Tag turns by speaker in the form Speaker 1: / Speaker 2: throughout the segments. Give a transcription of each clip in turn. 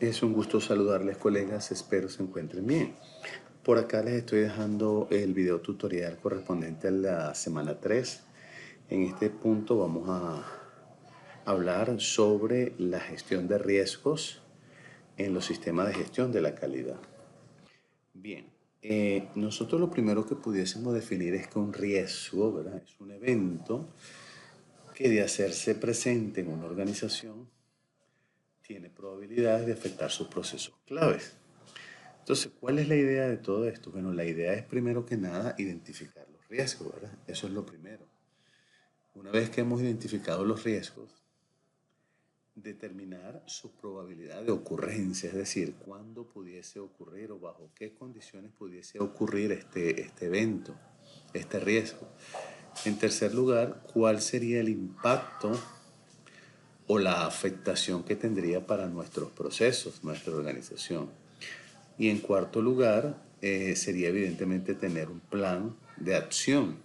Speaker 1: Es un gusto saludarles, colegas, espero se encuentren bien. Por acá les estoy dejando el video tutorial correspondiente a la semana 3. En este punto vamos a hablar sobre la gestión de riesgos en los sistemas de gestión de la calidad. Bien, nosotros lo primero que pudiésemos definir es que un riesgo, ¿verdad?, es un evento que de hacerse presente en una organización tiene probabilidades de afectar sus procesos claves. Entonces, ¿cuál es la idea de todo esto? Bueno, la idea es primero que nada identificar los riesgos, ¿verdad? Eso es lo primero. Una vez que hemos identificado los riesgos, determinar su probabilidad de ocurrencia, es decir, cuándo pudiese ocurrir o bajo qué condiciones pudiese ocurrir este evento, este riesgo. En tercer lugar, cuál sería el impacto o la afectación que tendría para nuestros procesos, nuestra organización. Y en cuarto lugar, sería evidentemente tener un plan de acción,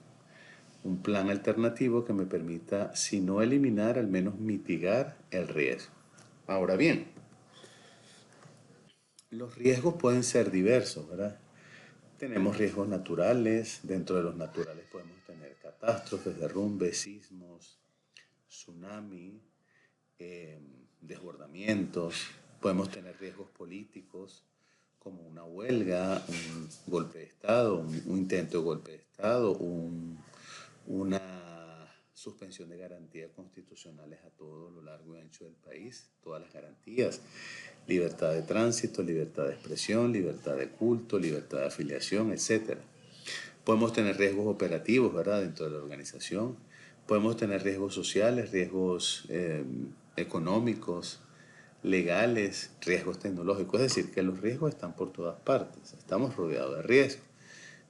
Speaker 1: un plan alternativo que me permita, si no eliminar, al menos mitigar el riesgo. Ahora bien, los riesgos pueden ser diversos, ¿verdad? Tenemos riesgos naturales, dentro de los naturales podemos tener catástrofes, derrumbes, sismos, tsunami, eh, desbordamientos, podemos tener riesgos políticos como una huelga, un golpe de Estado, un intento de golpe de Estado, una suspensión de garantías constitucionales a todo lo largo y ancho del país, todas las garantías, libertad de tránsito, libertad de expresión, libertad de culto, libertad de afiliación, etc. Podemos tener riesgos operativos, ¿verdad?, dentro de la organización. Podemos tener riesgos sociales, riesgos económicos, legales, riesgos tecnológicos. Es decir, que los riesgos están por todas partes. Estamos rodeados de riesgos.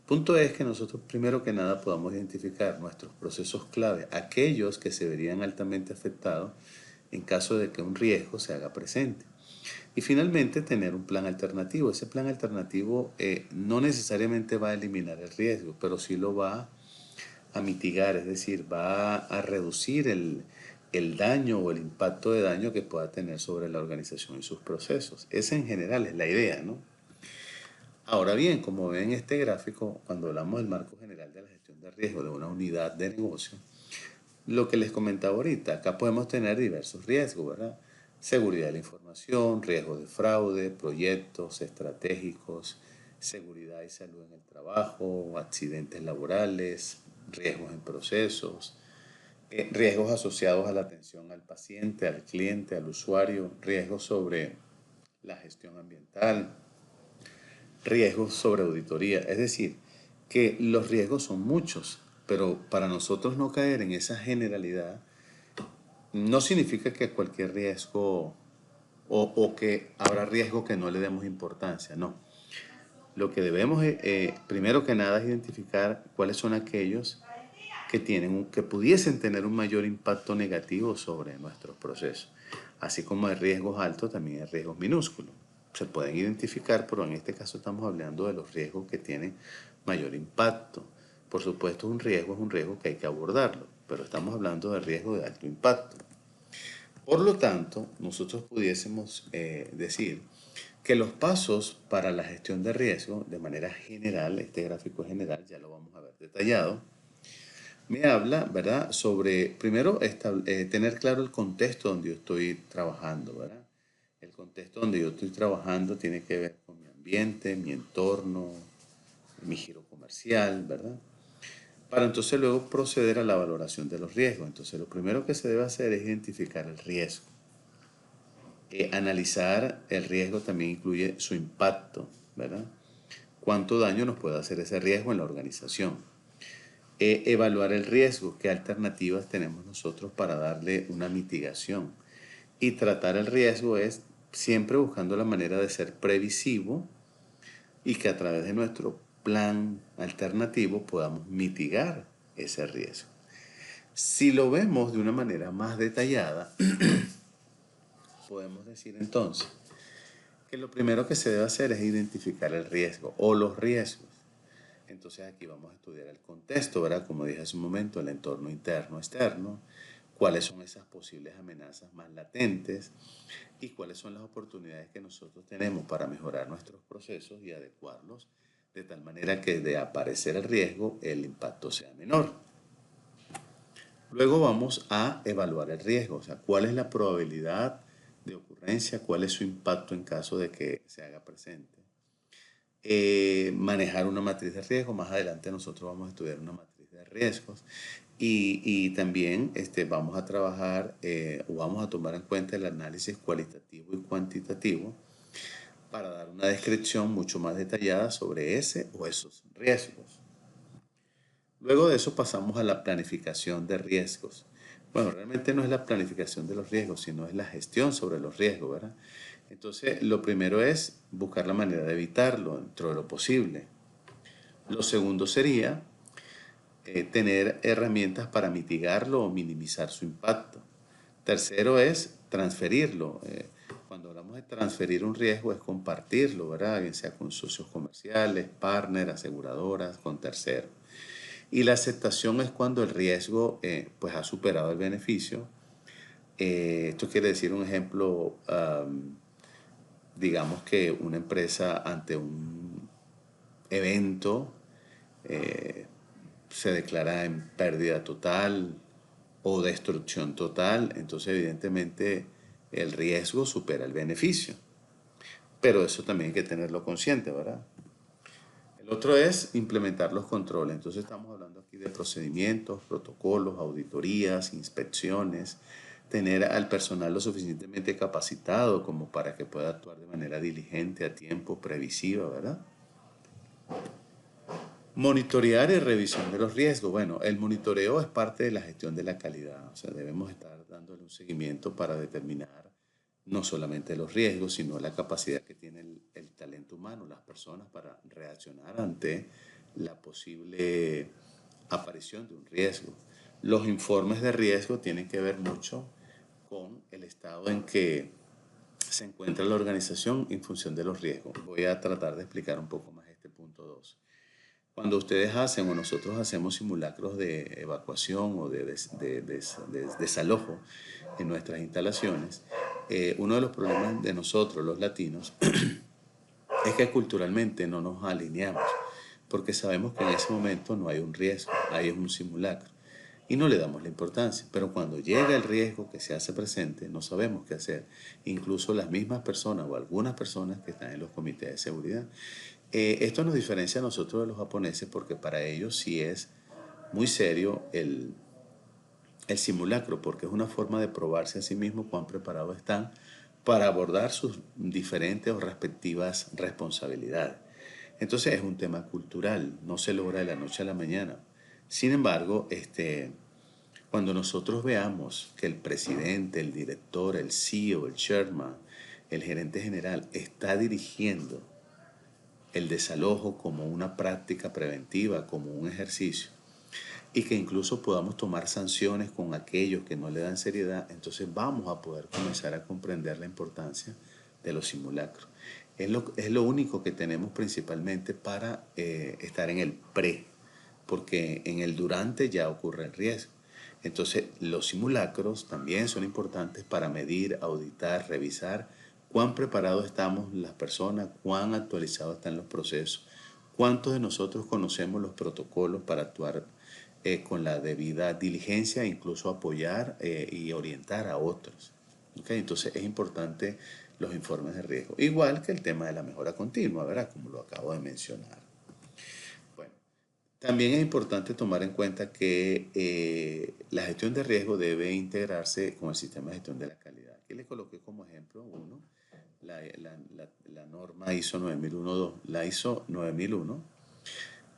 Speaker 1: El punto es que nosotros, primero que nada, podamos identificar nuestros procesos clave, aquellos que se verían altamente afectados en caso de que un riesgo se haga presente. Y finalmente, tener un plan alternativo. Ese plan alternativo no necesariamente va a eliminar el riesgo, pero sí lo va a mitigar, es decir, va a reducir el daño o el impacto de daño que pueda tener sobre la organización y sus procesos. Esa en general es la idea, ¿no? Ahora bien, como ven en este gráfico, cuando hablamos del marco general de la gestión de riesgo de una unidad de negocio, lo que les comentaba ahorita, acá podemos tener diversos riesgos, ¿verdad? Seguridad de la información, riesgo de fraude, proyectos estratégicos, seguridad y salud en el trabajo, accidentes laborales, riesgos en procesos, riesgos asociados a la atención al paciente, al cliente, al usuario, riesgos sobre la gestión ambiental, riesgos sobre auditoría. Es decir, que los riesgos son muchos, pero para nosotros no caer en esa generalidad no significa que cualquier riesgo o que habrá riesgo que no le demos importancia, no. Lo que debemos, primero que nada, es identificar cuáles son aquellos que pudiesen tener un mayor impacto negativo sobre nuestros procesos. Así como hay riesgos altos, también hay riesgos minúsculos. Se pueden identificar, pero en este caso estamos hablando de los riesgos que tienen mayor impacto. Por supuesto, un riesgo es un riesgo que hay que abordarlo, pero estamos hablando de riesgo de alto impacto. Por lo tanto, nosotros pudiésemos decir que los pasos para la gestión de riesgo, de manera general, este gráfico general ya lo vamos a ver detallado, me habla, ¿verdad?, sobre, primero, tener claro el contexto donde yo estoy trabajando, ¿verdad? El contexto donde yo estoy trabajando tiene que ver con mi ambiente, mi entorno, mi giro comercial, ¿verdad? Para entonces luego proceder a la valoración de los riesgos. Entonces, lo primero que se debe hacer es identificar el riesgo. Analizar el riesgo también incluye su impacto, ¿verdad? ¿Cuánto daño nos puede hacer ese riesgo en la organización? Evaluar el riesgo, qué alternativas tenemos nosotros para darle una mitigación. Y tratar el riesgo es siempre buscando la manera de ser previsivo y que a través de nuestro plan alternativo podamos mitigar ese riesgo. Si lo vemos de una manera más detallada, podemos decir entonces que lo primero que se debe hacer es identificar el riesgo o los riesgos. Entonces aquí vamos a estudiar el contexto, ¿verdad? Como dije hace un momento, el entorno interno, externo. cuáles son esas posibles amenazas más latentes y cuáles son las oportunidades que nosotros tenemos para mejorar nuestros procesos y adecuarlos de tal manera que de aparecer el riesgo el impacto sea menor. Luego vamos a evaluar el riesgo, o sea, cuál es la probabilidad de ocurrencia, cuál es su impacto en caso de que se haga presente. Manejar una matriz de riesgo, más adelante nosotros vamos a estudiar una matriz de riesgos y también vamos a trabajar o vamos a tomar en cuenta el análisis cualitativo y cuantitativo para dar una descripción mucho más detallada sobre ese o esos riesgos. Luego de eso pasamos a la planificación de riesgos. Bueno, realmente no es la planificación de los riesgos, sino es la gestión sobre los riesgos, ¿verdad? Entonces, lo primero es buscar la manera de evitarlo dentro de lo posible. Lo segundo sería tener herramientas para mitigarlo o minimizar su impacto. Tercero es transferirlo. Cuando hablamos de transferir un riesgo es compartirlo, ¿verdad? Bien sea con socios comerciales, partners, aseguradoras, con terceros. Y la aceptación es cuando el riesgo pues ha superado el beneficio. Esto quiere decir un ejemplo, digamos que una empresa ante un evento se declara en pérdida total o destrucción total, entonces evidentemente el riesgo supera el beneficio. Pero eso también hay que tenerlo consciente, ¿verdad? El otro es implementar los controles. Entonces estamos hablando aquí de procedimientos, protocolos, auditorías, inspecciones, tener al personal lo suficientemente capacitado como para que pueda actuar de manera diligente, a tiempo, previsiva, ¿verdad? Monitorear y revisión de los riesgos. Bueno, el monitoreo es parte de la gestión de la calidad. O sea, debemos estar dándole un seguimiento para determinar no solamente los riesgos, sino la capacidad que tiene el talento humano, las personas, para reaccionar ante la posible aparición de un riesgo. Los informes de riesgo tienen que ver mucho con el estado en que se encuentra la organización en función de los riesgos. Voy a tratar de explicar un poco más este punto 2. Cuando ustedes hacen o nosotros hacemos simulacros de evacuación o de desalojo en nuestras instalaciones, uno de los problemas de nosotros, los latinos, es que culturalmente no nos alineamos, porque sabemos que en ese momento no hay un riesgo, ahí es un simulacro, y no le damos la importancia. Pero cuando llega el riesgo que se hace presente, no sabemos qué hacer. Incluso las mismas personas o algunas personas que están en los comités de seguridad. Esto nos diferencia a nosotros de los japoneses porque para ellos sí es muy serio el simulacro, porque es una forma de probarse a sí mismos cuán preparados están para abordar sus diferentes o respectivas responsabilidades. Entonces es un tema cultural, no se logra de la noche a la mañana. Sin embargo, cuando nosotros veamos que el presidente, el director, el CEO, el chairman, el gerente general está dirigiendo el desalojo como una práctica preventiva, como un ejercicio, y que incluso podamos tomar sanciones con aquellos que no le dan seriedad, entonces vamos a poder comenzar a comprender la importancia de los simulacros. Es lo único que tenemos principalmente para estar en el pre, porque en el durante ya ocurre el riesgo. Entonces los simulacros también son importantes para medir, auditar, revisar cuán preparados estamos las personas, cuán actualizados están los procesos, cuántos de nosotros conocemos los protocolos para actuar con la debida diligencia, incluso apoyar y orientar a otros. ¿Okay? Entonces es importante los informes de riesgo, igual que el tema de la mejora continua, ¿verdad? Como lo acabo de mencionar. Bueno, también es importante tomar en cuenta que la gestión de riesgo debe integrarse con el sistema de gestión de la calidad. Aquí les coloqué como ejemplo uno, la norma ISO 9001, la ISO 9001,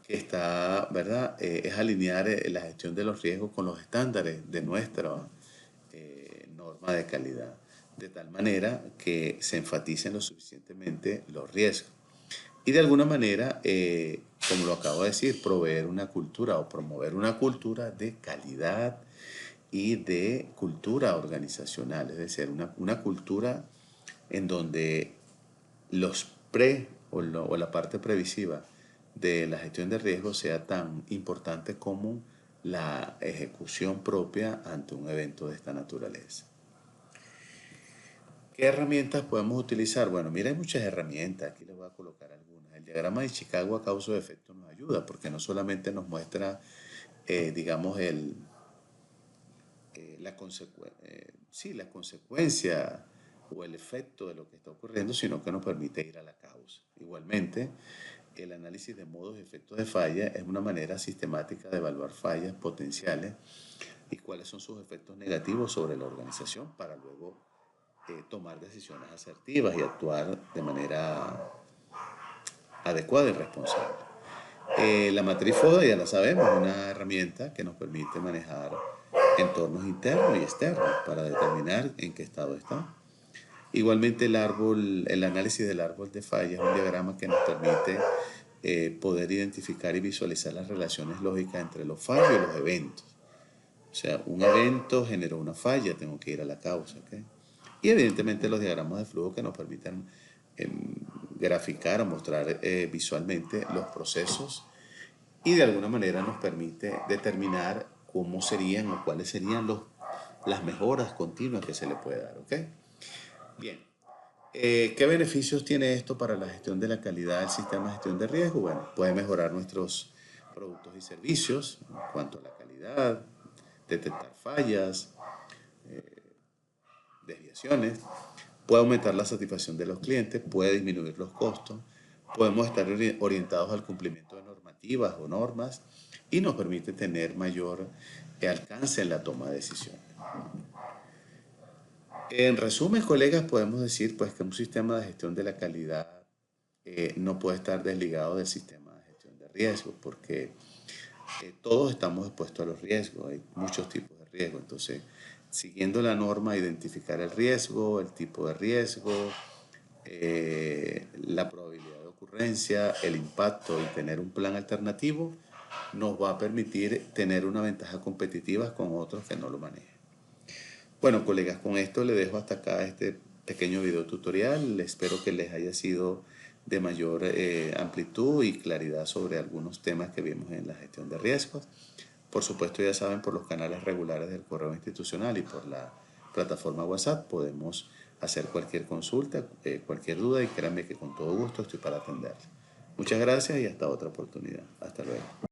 Speaker 1: que está, ¿verdad? Es alinear la gestión de los riesgos con los estándares de nuestra norma de calidad, de tal manera que se enfaticen lo suficientemente los riesgos. Y de alguna manera, como lo acabo de decir, proveer una cultura o promover una cultura de calidad y de cultura organizacional, es decir, una cultura en donde los o la parte previsiva de la gestión de riesgo sea tan importante como la ejecución propia ante un evento de esta naturaleza. ¿Qué herramientas podemos utilizar? Bueno, mira, hay muchas herramientas, aquí les voy a colocar algunas. El diagrama de Chicago a causa de efecto nos ayuda porque no solamente nos muestra, digamos, la consecuencia o el efecto de lo que está ocurriendo, sino que nos permite ir a la causa. Igualmente, el análisis de modos y efectos de falla es una manera sistemática de evaluar fallas potenciales y cuáles son sus efectos negativos sobre la organización para luego tomar decisiones asertivas y actuar de manera adecuada y responsable. La matriz FODA ya la sabemos, es una herramienta que nos permite manejar entornos internos y externos para determinar en qué estado está. Igualmente el análisis del árbol de falla es un diagrama que nos permite poder identificar y visualizar las relaciones lógicas entre los fallos y los eventos. O sea, un evento generó una falla, tengo que ir a la causa, ¿ok? Y evidentemente los diagramas de flujo que nos permitan graficar o mostrar visualmente los procesos y de alguna manera nos permite determinar cómo serían o cuáles serían las mejoras continuas que se le puede dar, ¿ok? Bien. ¿Qué beneficios tiene esto para la gestión de la calidad del sistema de gestión de riesgo? Bueno, puede mejorar nuestros productos y servicios en cuanto a la calidad, detectar fallas, desviaciones, puede aumentar la satisfacción de los clientes, puede disminuir los costos, podemos estar orientados al cumplimiento de normativas o normas y nos permite tener mayor alcance en la toma de decisiones. En resumen, colegas, podemos decir pues, que un sistema de gestión de la calidad no puede estar desligado del sistema de gestión de riesgos porque todos estamos expuestos a los riesgos, hay muchos tipos de riesgos, entonces siguiendo la norma, identificar el riesgo, el tipo de riesgo, la probabilidad de ocurrencia, el impacto y tener un plan alternativo nos va a permitir tener una ventaja competitiva con otros que no lo manejan. Bueno, colegas, con esto le dejo hasta acá este pequeño video tutorial. Espero que les haya sido de mayor amplitud y claridad sobre algunos temas que vimos en la gestión de riesgos. Por supuesto, ya saben, por los canales regulares del correo institucional y por la plataforma WhatsApp podemos hacer cualquier consulta, cualquier duda y créanme que con todo gusto estoy para atenderles. Muchas gracias y hasta otra oportunidad. Hasta luego.